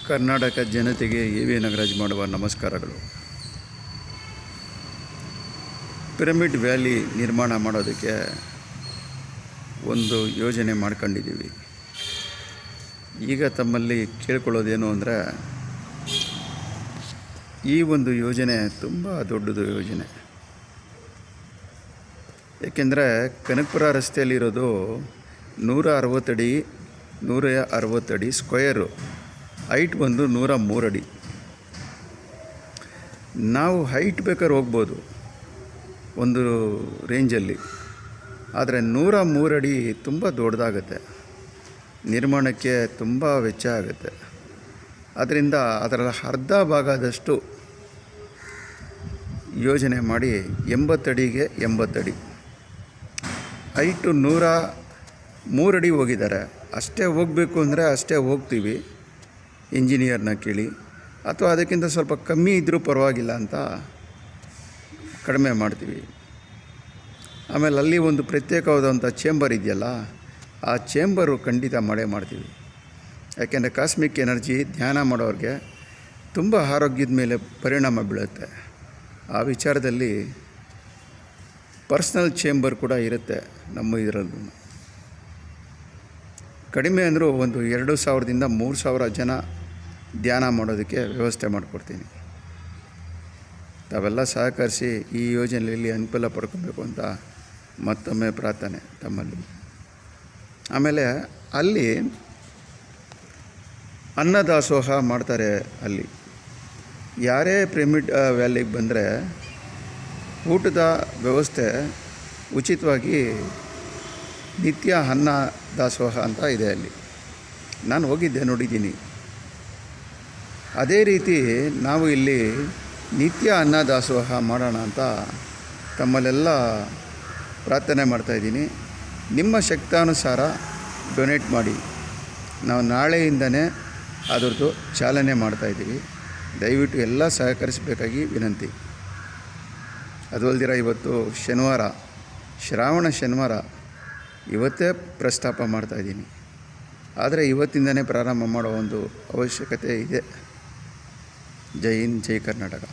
ಕರ್ನಾಟಕ ಜನತೆಗೆ ಎ.ವಿ. ನಾಗರಾಜ್ ಮಾಡುವ ನಮಸ್ಕಾರಗಳು. ಪಿರಮಿಡ್ ವ್ಯಾಲಿ ನಿರ್ಮಾಣ ಮಾಡೋದಕ್ಕೆ ಒಂದು ಯೋಜನೆ ಮಾಡ್ಕೊಂಡಿದ್ದೀವಿ. ಈಗ ತಮ್ಮಲ್ಲಿ ಕೇಳ್ಕೊಳ್ಳೋದೇನು ಅಂದರೆ, ಈ ಒಂದು ಯೋಜನೆ ತುಂಬ ದೊಡ್ಡದು ಯೋಜನೆ. ಏಕೆಂದರೆ ಕನಕಪುರ ರಸ್ತೆಯಲ್ಲಿರೋದು 160 ಅಡಿ ಸ್ಕ್ವೇರು, ಹೈಟ್ ಬಂದು 103 ಅಡಿ. ನಾವು ಹೈಟ್ ಬೇಕಾದ್ರೆ ಹೋಗ್ಬೋದು ಒಂದು ರೇಂಜಲ್ಲಿ, ಆದರೆ 103 ಅಡಿ ತುಂಬ ದೊಡ್ಡದಾಗುತ್ತೆ, ನಿರ್ಮಾಣಕ್ಕೆ ತುಂಬ ವೆಚ್ಚ ಆಗುತ್ತೆ. ಅದರಿಂದ ಅದರ ಅರ್ಧ ಭಾಗದಷ್ಟು ಯೋಜನೆ ಮಾಡಿ 80 ಅಡಿಗೆ 80 ಅಡಿ, ಹೈಟು 103 ಅಡಿ ಹೋಗಿದ್ದಾರೆ. ಅಷ್ಟೇ ಹೋಗಬೇಕು ಅಂದರೆ ಅಷ್ಟೇ ಹೋಗ್ತೀವಿ, ಇಂಜಿನಿಯರ್ನ ಕೇಳಿ, ಅಥವಾ ಅದಕ್ಕಿಂತ ಸ್ವಲ್ಪ ಕಮ್ಮಿ ಇದ್ದರೂ ಪರವಾಗಿಲ್ಲ ಅಂತ ಕಡಿಮೆ ಮಾಡ್ತೀವಿ. ಆಮೇಲೆ ಅಲ್ಲಿ ಒಂದು ಪ್ರತ್ಯೇಕವಾದಂಥ ಚೇಂಬರ್ ಇದೆಯಲ್ಲ, ಆ ಚೇಂಬರು ಖಂಡಿತ ಮಾಡ್ತೀವಿ. ಯಾಕೆಂದರೆ ಕಾಸ್ಮಿಕ್ ಎನರ್ಜಿ ಧ್ಯಾನ ಮಾಡೋರಿಗೆ ತುಂಬ ಆರೋಗ್ಯದ ಮೇಲೆ ಪರಿಣಾಮ ಬೀಳುತ್ತೆ. ಆ ವಿಚಾರದಲ್ಲಿ ಪರ್ಸ್ನಲ್ ಚೇಂಬರ್ ಕೂಡ ಇರುತ್ತೆ ನಮ್ಮ ಇದರಲ್ಲೂ. ಕಡಿಮೆ ಅಂದರೂ ಒಂದು 2000ದಿಂದ 3000 ಜನ ಧ್ಯಾನ ಮಾಡೋದಕ್ಕೆ ವ್ಯವಸ್ಥೆ ಮಾಡಿಕೊಡ್ತೀನಿ. ತಾವೆಲ್ಲ ಸಹಕರಿಸಿ ಈ ಯೋಜನೆಯಲ್ಲಿ ಅನುಕೂಲ ಪಡ್ಕೊಬೇಕು ಅಂತ ಮತ್ತೊಮ್ಮೆ ಪ್ರಾರ್ಥನೆ ತಮ್ಮಲ್ಲಿ. ಆಮೇಲೆ ಅಲ್ಲಿ ಅನ್ನದಾಸೋಹ ಮಾಡ್ತಾರೆ. ಅಲ್ಲಿ ಯಾರೇ ಪಿರಮಿಡ್ ವ್ಯಾಲಿಗೆ ಬಂದರೆ ಊಟದ ವ್ಯವಸ್ಥೆ ಉಚಿತವಾಗಿ ನಿತ್ಯ ಅನ್ನ ದಾಸೋಹ ಅಂತ ಇದೆ ಅಲ್ಲಿ. ನಾನು ಹೋಗಿದ್ದೆ, ನೋಡಿದ್ದೀನಿ. ಅದೇ ರೀತಿ ನಾವು ಇಲ್ಲಿ ನಿತ್ಯ ಅನ್ನ ದಾಸೋಹ ಮಾಡೋಣ ಅಂತ ತಮ್ಮಲ್ಲೆಲ್ಲ ಪ್ರಾರ್ಥನೆ ಮಾಡ್ತಾಯಿದ್ದೀನಿ. ನಿಮ್ಮ ಶಕ್ತಾನುಸಾರ ಡೊನೇಟ್ ಮಾಡಿ. ನಾವು ನಾಳೆಯಿಂದನೇ ಅದರದ್ದು ಚಾಲನೆ ಮಾಡ್ತಾಯಿದ್ದೀವಿ. ದಯವಿಟ್ಟು ಎಲ್ಲ ಸಹಕರಿಸಬೇಕಾಗಿ ವಿನಂತಿ. ಅದು ಅಲ್ದಿರ ಇವತ್ತು ಶನಿವಾರ, ಶ್ರಾವಣ ಶನಿವಾರ, ಇವತ್ತೇ ಪ್ರಸ್ತಾಪ ಮಾಡ್ತಾಯಿದ್ದೀನಿ. ಆದರೆ ಇವತ್ತಿಂದನೇ ಪ್ರಾರಂಭ ಮಾಡೋ ಒಂದು ಅವಶ್ಯಕತೆ ಇದೆ. ಜೈ ಹಿಂದ್, ಜೈ ಕರ್ನಾಟಕ.